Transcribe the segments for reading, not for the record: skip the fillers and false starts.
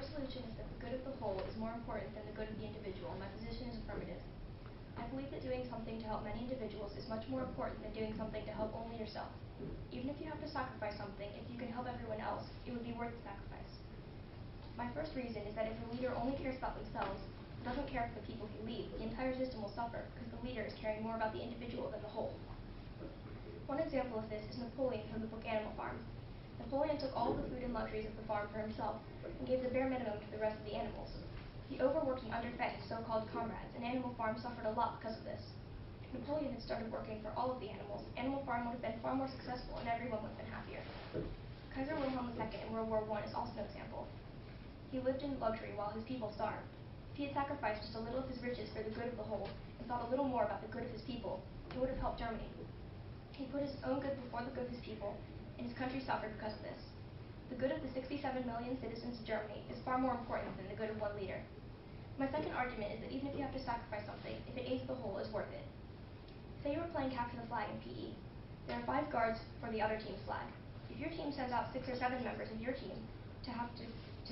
first solution is that the good of the whole is more important than the good of the individual, and my position is affirmative. I believe that doing something to help many individuals is much more important than doing something to help only yourself. Even if you have to sacrifice something, if you can help everyone else, it would be worth the sacrifice. My first reason is that if a leader only cares about themselves and doesn't care for the people who lead, the entire system will suffer because the leader is caring more about the individual than the whole. One example of this is Napoleon from the book Animal Farm. Napoleon took all of the food and luxuries of the farm for himself and gave the bare minimum to the rest of the animals. He overworked and underfed his so-called comrades, and Animal Farm suffered a lot because of this. If Napoleon had started working for all of the animals, Animal Farm would have been far more successful and everyone would have been happier. Kaiser Wilhelm II in World War I is also an example. He lived in luxury while his people starved. If he had sacrificed just a little of his riches for the good of the whole and thought a little more about the good of his people, he would have helped Germany. He put his own good before the good of his people, and his country suffered because of this. The good of the 67 million citizens of Germany is far more important than the good of one leader. My second argument is that even if you have to sacrifice something, if it aids the whole, it's worth it. Say you are playing captain the flag in PE. There are 5 guards for the other team's flag. If your team sends out 6 or 7 members of your team to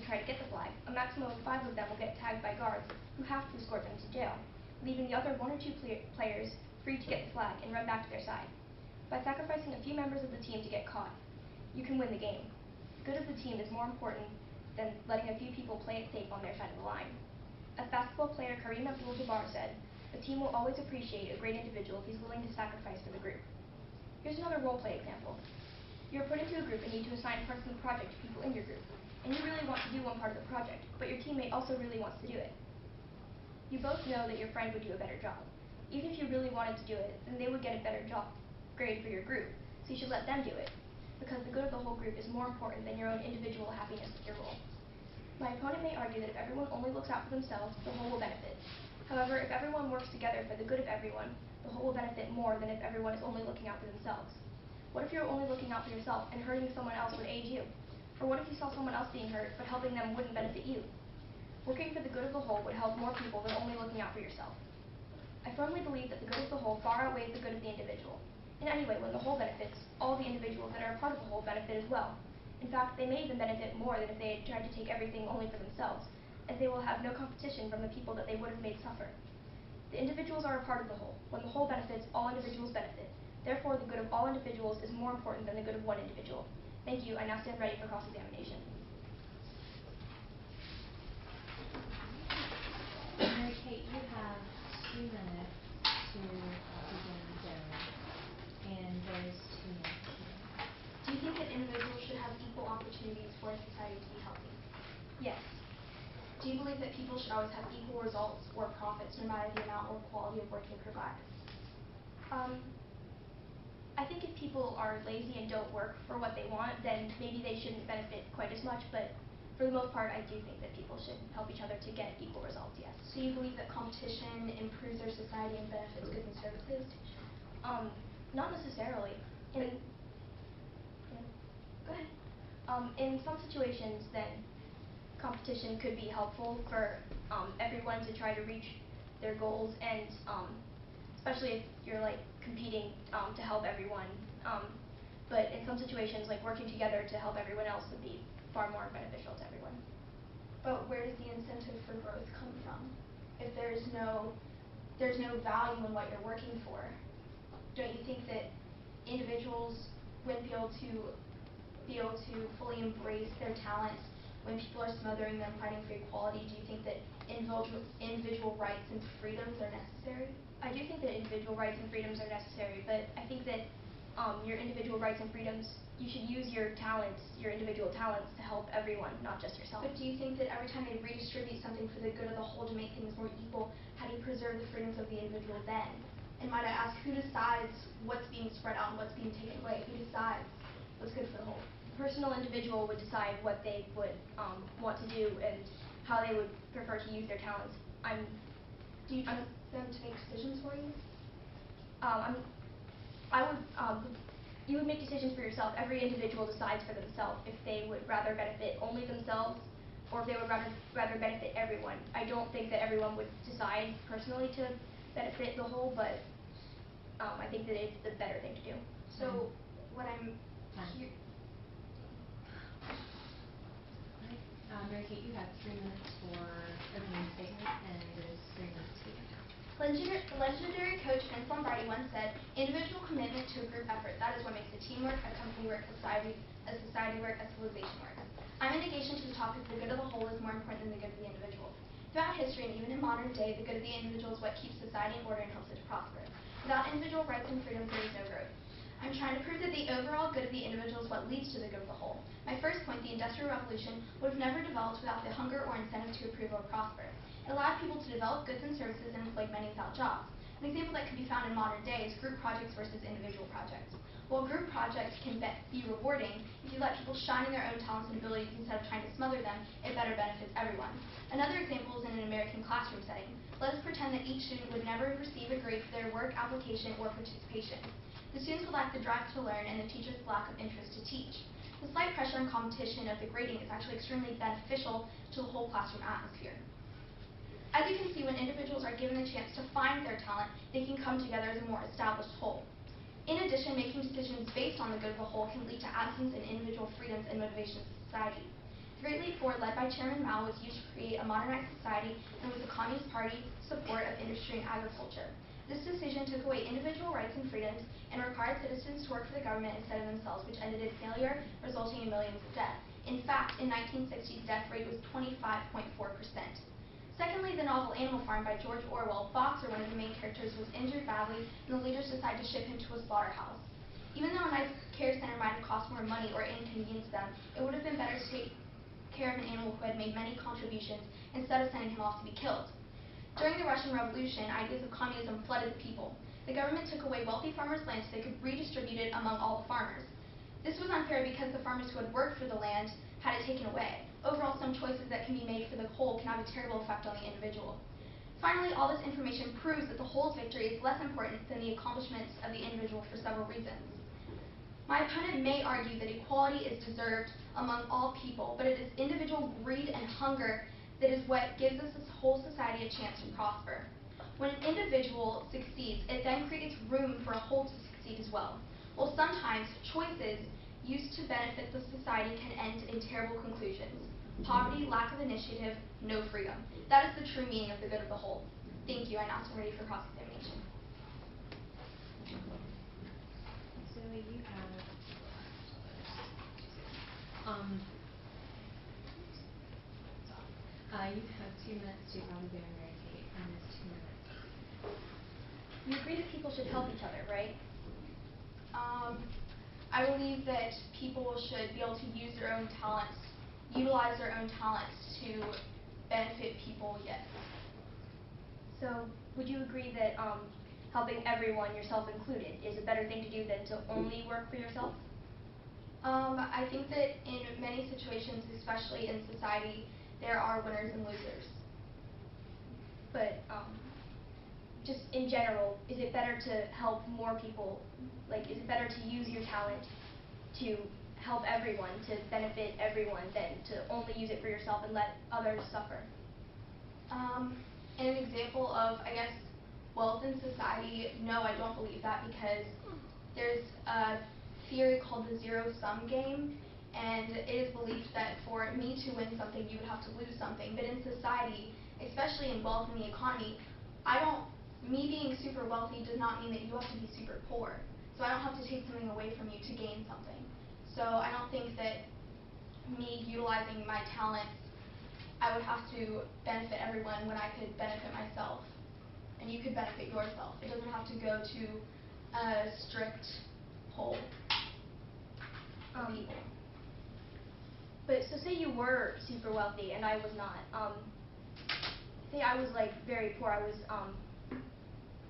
try to get the flag, a maximum of 5 of them will get tagged by guards who have to escort them to jail, leaving the other 1 or 2 players free to get the flag and run back to their side. By sacrificing a few members of the team to get caught, you can win the game. The good of the team is more important than letting a few people play it safe on their side of the line. As basketball player Cary Academy said, "A team will always appreciate a great individual if he's willing to sacrifice for the group." Here's another role-play example. You are put into a group and need to assign parts of the project to people in your group, and you really want to do one part of the project, but your teammate also really wants to do it. You both know that your friend would do a better job. Even if you really wanted to do it, then they would get a better grade for your group, so you should let them do it, because the good of the whole group is more important than your own individual happiness with your role. My opponent may argue that if everyone only looks out for themselves, the whole will benefit. However, if everyone works together for the good of everyone, the whole will benefit more than if everyone is only looking out for themselves. What if you're only looking out for yourself and hurting someone else would aid you? Or what if you saw someone else being hurt, but helping them wouldn't benefit you? Working for the good of the whole would help more people than only looking out for yourself. I firmly believe that the good of the whole far outweighs the good of the individual. And anyway, when the whole benefits, all the individuals that are a part of the whole benefit as well. In fact, they may even benefit more than if they had tried to take everything only for themselves, as they will have no competition from the people that they would have made suffer. The individuals are a part of the whole. When the whole benefits, all individuals benefit. Therefore, the good of all individuals is more important than the good of one individual. Thank you. I now stand ready for cross-examination. Mary Kate, you have 2 minutes to begin sharing, and there's 2 minutes here. Do you think that individuals should have equal opportunities for a society to be healthy? Yes. Do you believe that people should always have equal results or profits, no matter the amount or quality of work they provide? I think if people are lazy and don't work for what they want, then maybe they shouldn't benefit quite as much, but for the most part, I do think that people should help each other to get equal results, yes. So you believe that competition improves our society and benefits goods and services? Not necessarily. Go ahead. In some situations, then competition could be helpful for everyone to try to reach their goals, and especially if you're like competing to help everyone. But in some situations, like working together to help everyone else would be far more beneficial to everyone. But where does the incentive for growth come from? If there's no value in what you're working for, don't you think that individuals wouldn't be able to fully embrace their talents when people are smothering them fighting for equality? Do you think that individual rights and freedoms are necessary? I do think that individual rights and freedoms are necessary, but I think that your individual rights and freedoms, you should use your talents, your individual talents, to help everyone, not just yourself. But do you think that every time they redistribute something for the good of the whole to make things more equal, how do you preserve the freedoms of the individual then? And might I ask, who decides what's being spread out and what's being taken away? Who decides what's good for the whole? The personal individual would decide what they would want to do and how they would prefer to use their talents. Do you trust them to make decisions for you? You would make decisions for yourself. Every individual decides for themselves if they would rather benefit only themselves or if they would rather benefit everyone. I don't think that everyone would decide personally to benefit the whole, but I think that it's the better thing to do. So what I'm Mary Kate, you have 3 minutes for opening statement, and there's 3 minutes speaking time. Legendary coach Vince Lombardi once said, individual commitment to a group effort, that is what makes a teamwork, a company work, a society work, a civilization work. I'm in negation to the topic, the good of the whole is more important than the good of the individual. Throughout history and even in modern day, the good of the individual is what keeps society in order and helps it to prosper. Without individual rights and freedoms, there is no growth. I'm trying to prove that the overall good of the individual is what leads to the good of the whole. My first point, the Industrial Revolution, would have never developed without the hunger or incentive to improve or prosper. It allowed people to develop goods and services and employed many without jobs. An example that can be found in modern day is group projects versus individual projects. While group projects can be rewarding, if you let people shine in their own talents and abilities instead of trying to smother them, it better benefits everyone. Another example is in an American classroom setting. Let us pretend that each student would never receive a grade for their work, application, or participation. The students would lack the drive to learn and the teachers the lack of interest to teach. The slight pressure and competition of the grading is actually extremely beneficial to the whole classroom atmosphere. As you can see, when individuals are given the chance to find their talent, they can come together as a more established whole. In addition, making decisions based on the good of the whole can lead to absence in individual freedoms and motivations of society. The Great Leap Forward, led by Chairman Mao, was used to create a modernized society and with the Communist Party's support of industry and agriculture. This decision took away individual rights and freedoms and required citizens to work for the government instead of themselves, which ended in failure, resulting in millions of deaths. In fact, in 1960, the death rate was 25.4%. Secondly, the novel Animal Farm by George Orwell, Boxer, one of the main characters, was injured badly, and the leaders decided to ship him to a slaughterhouse. Even though a nice care center might have cost more money or inconvenienced them, it would have been better to take care of an animal who had made many contributions instead of sending him off to be killed. During the Russian Revolution, ideas of communism flooded the people. The government took away wealthy farmers' land so they could redistribute it among all the farmers. This was unfair because the farmers who had worked for the land had it taken away. Overall, some choices that can be made for the whole can have a terrible effect on the individual. Finally, all this information proves that the whole's victory is less important than the accomplishments of the individual for several reasons. My opponent may argue that equality is deserved among all people, but it is individual greed and hunger that is what gives us this whole society a chance to prosper. When an individual succeeds, it then creates room for a whole to succeed as well. While sometimes choices used to benefit the society can end in terrible conclusions. Poverty, lack of initiative, no freedom. That is the true meaning of the good of the whole. Thank you. I now stand ready for cross-examination. Zoe, you have you have 2 minutes to cross-examine Mary Kate, and it's 2 minutes. You agree that people should help each other, right? I believe that people should be able to use their own talents, utilize their own talents to benefit people, yes. So, would you agree that helping everyone, yourself included, is a better thing to do than to only work for yourself? I think that in many situations, especially in society, there are winners and losers. But just in general, is it better to help more people? Like, is it better to use your talent to help everyone, to benefit everyone, than to only use it for yourself and let others suffer? In an example of, I guess, wealth in society, no, I don't believe that, because there's a theory called the zero-sum game, and it is believed that for me to win something, you would have to lose something. But in society, especially in wealth and the economy, me being super wealthy does not mean that you have to be super poor. So I don't have to take something away from you to gain something. So I don't think that me utilizing my talents, I would have to benefit everyone when I could benefit myself. And you could benefit yourself. It doesn't have to go to a strict whole of people. But so say you were super wealthy and I was not. Say I was like very poor. I was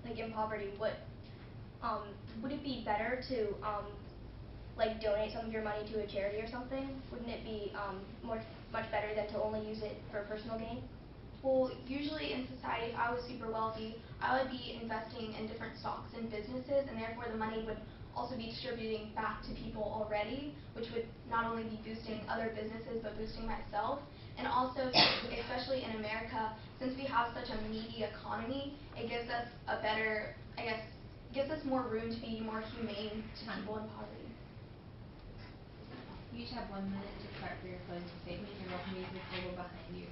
like in poverty. Would it be better to like donate some of your money to a charity or something? Wouldn't it be much better than to only use it for personal gain? Well, usually in society, if I was super wealthy, I would be investing in different stocks and businesses, and therefore the money would also be distributing back to people already, which would not only be boosting other businesses, but boosting myself. And also, especially in America, since we have such a needy economy, it gives us a better, gives us more room to be more humane to people in poverty. You each have 1 minute to start for your closing statement. You're welcome to use the table behind you.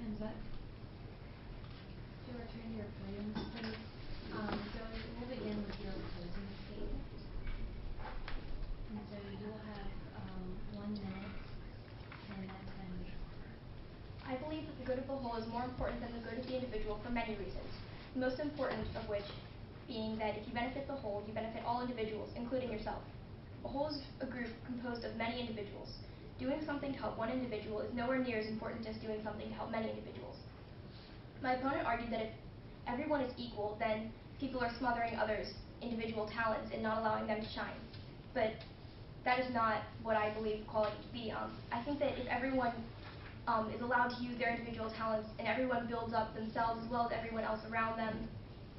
Time's up. To return to your podiums, please. Zoe, we'll begin with your closing statement. And so you will have 1 minute, and that time is over. I believe that the good of the whole is more important than the good of the individual for many reasons, the most important of which being that if you benefit the whole, you benefit all individuals, including yourself. A whole is a group composed of many individuals. Doing something to help one individual is nowhere near as important as doing something to help many individuals. My opponent argued that if everyone is equal, then people are smothering others' individual talents and not allowing them to shine. But that is not what I believe equality to be. I think that if everyone is allowed to use their individual talents and everyone builds up themselves as well as everyone else around them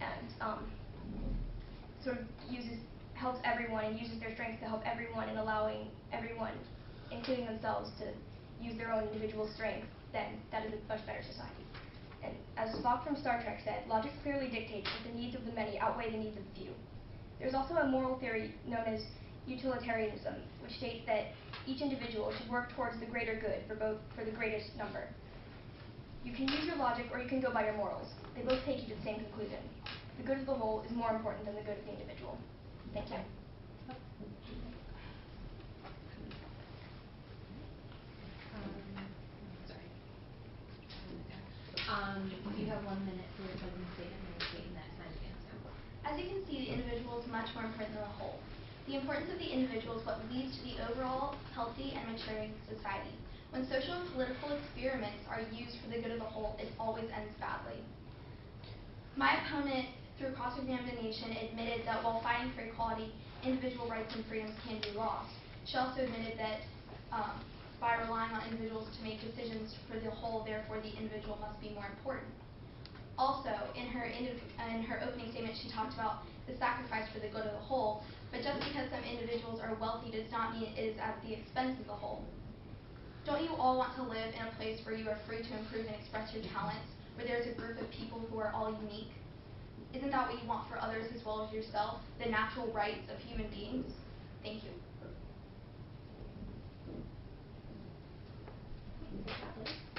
and sort of helps everyone and uses their strengths to help everyone and allowing everyone, including themselves, to use their own individual strength, then that is a much better society. And as Spock from Star Trek said, logic clearly dictates that the needs of the many outweigh the needs of the few. There's also a moral theory known as utilitarianism, which states that each individual should work towards the greater good for the greatest number. You can use your logic or you can go by your morals. They both take you to the same conclusion. The good of the whole is more important than the good of the individual. Thank you. You have 1 minute for your closing statement, and we're stating that time again. So, As you can see, the individual is much more important than the whole. The importance of the individual is what leads to the overall healthy and maturing society. When social and political experiments are used for the good of the whole, it always ends badly. My opponent, through cross-examination, admitted that while fighting for equality, individual rights and freedoms can be lost. She also admitted that by relying on individuals to make decisions for the whole, therefore the individual must be more important. Also, in her opening statement, she talked about the sacrifice for the good of the whole, but just because some individuals are wealthy does not mean it is at the expense of the whole. Don't you all want to live in a place where you are free to improve and express your talents, where there is a group of people who are all unique? Isn't that what you want for others as well as yourself, the natural rights of human beings? Thank you. please.